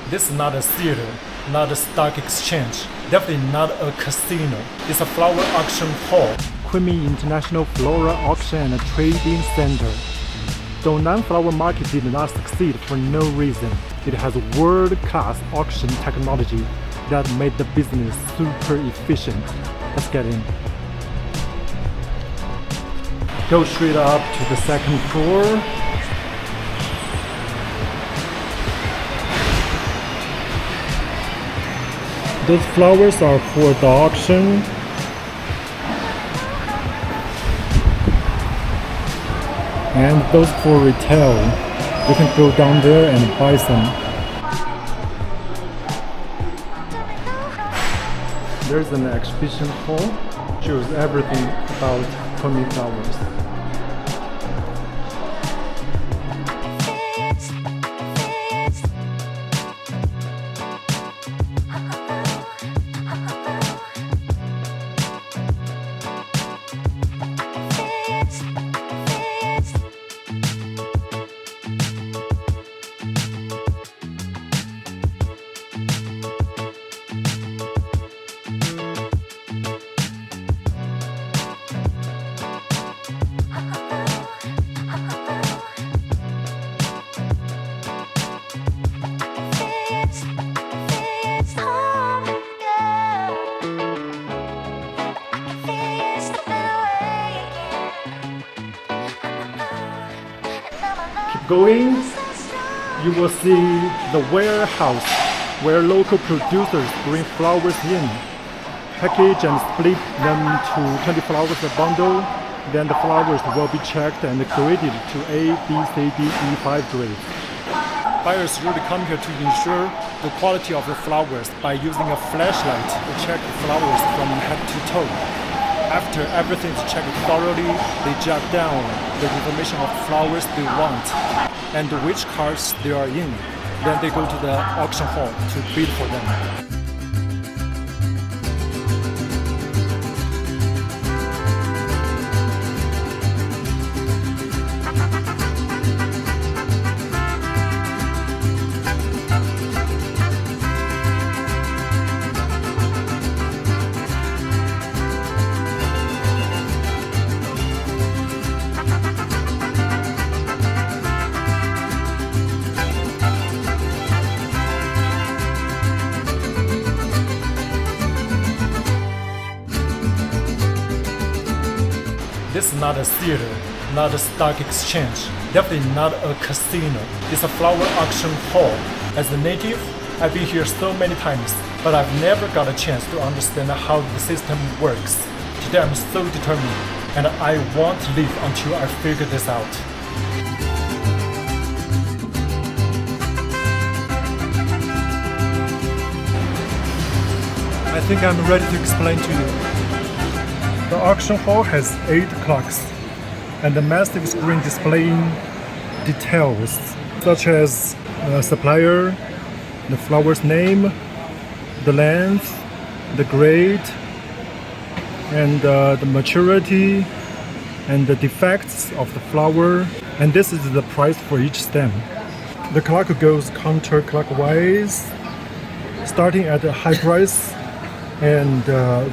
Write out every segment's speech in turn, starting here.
This is not a theater, not a stock exchange, definitely not a casino. It's a flower auction hall. Kunming International Flora Auction and Trading Center.斗南flower market did not succeed for no reason. It has world-class auction technology that made the business super efficient. Let's get in. Go straight up to the second floor. Those flowers are for the auction. And those for retail. You can go down there and buy some. There's an exhibition hall. Shows everything about Kunming flowers. Going, you will see the warehouse where local producers bring flowers in, package and split them to 20 flowers a bundle. Then the flowers will be checked and graded to A, B, C, D, E5 grades. Buyers really come here to ensure the quality of the flowers by using a flashlight to check the flowers from head to toe. After everything is checked thoroughly, they jot down the information of flowers they want and which cards they are in. Then they go to the auction hall to bid for them. This is not a theater, not a stock exchange, definitely not a casino. It's a flower auction hall. As a native, I've been here so many times, but I've never got a chance to understand how the system works. Today I'm so determined, and I won't leave until I figure this out. I think I'm ready to explain to you. The auction hall has 8 clocks and a massive screen displaying details such as the supplier, the flower's name, the length, the grade, and the maturity and the defects of the flower. And this is the price for each stem. The clock goes counterclockwise, starting at a high price and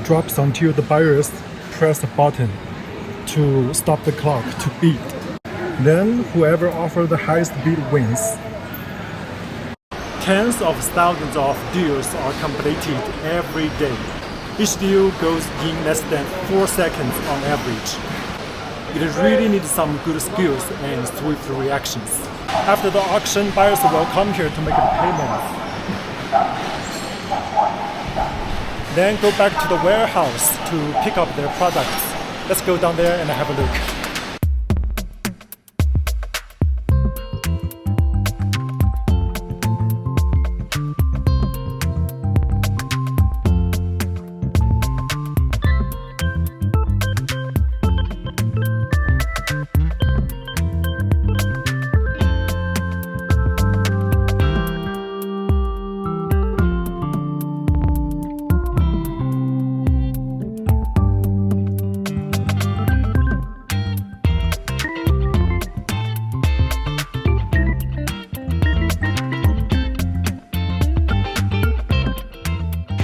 drops until the buyers press a button to stop the clock to bid. Then whoever offers the highest bid wins. Tens of thousands of deals are completed every day. Each deal goes in less than 4 seconds on average. It really needs some good skills and swift reactions. After the auction, buyers will come here to make the payments. Then go back to the warehouse to pick up their products. Let's go down there and have a look.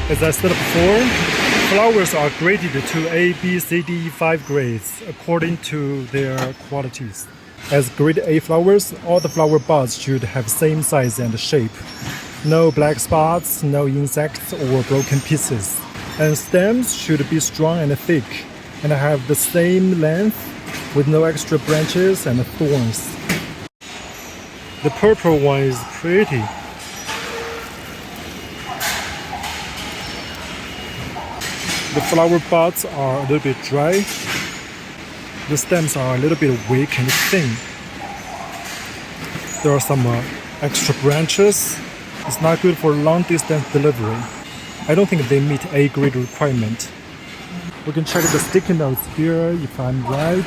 As I said before, flowers are graded to A, B, C, D, 5 grades according to their qualities. As grade A flowers, all the flower buds should have same size and shape. No black spots, no insects or broken pieces. And stems should be strong and thick and have the same length with no extra branches and thorns. The purple one is pretty. The flower buds are a little bit dry. The stems are a little bit weak and thin. There are some extra branches. It's not good for long distance delivery. I don't think they meet A grade requirement. We can check the sticky notes here if I'm right.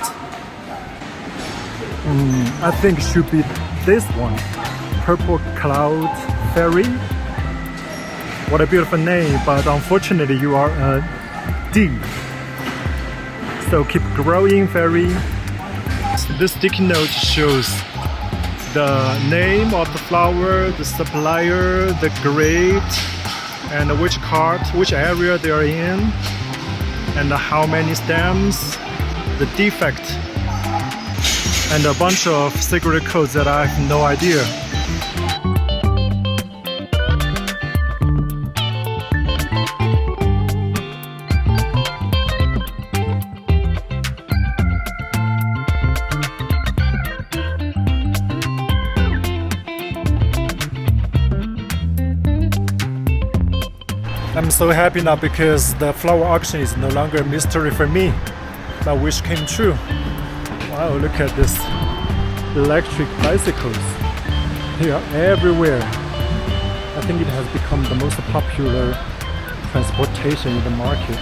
I think it should be this one. Purple Cloud Fairy. What a beautiful name, but unfortunately you are a D. So keep growing, fairy. This sticky note shows the name of the flower, the supplier, the grade, and which area they are in, and how many stems, the defect, and a bunch of secret codes that I have no idea. I'm so happy now because the flower auction is no longer a mystery for me. My wish came true. Wow, look at this. Electric bicycles. They are everywhere. I think it has become the most popular transportation in the market.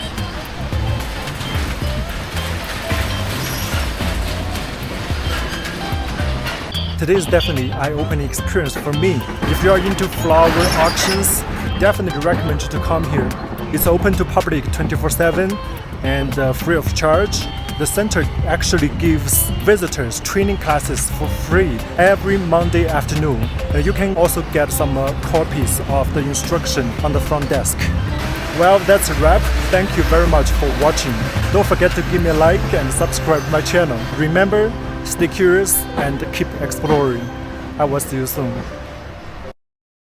Today is definitely an eye-opening experience for me. If you are into flower auctions, definitely recommend you to come here. It's open to public 24/7 and free of charge. The center actually gives visitors training classes for free every Monday afternoon. And you can also get some copies of the instruction on the front desk. Well, that's a wrap. Thank you very much for watching. Don't forget to give me a like and subscribe to my channel. Remember, stay curious and keep exploring. I will see you soon.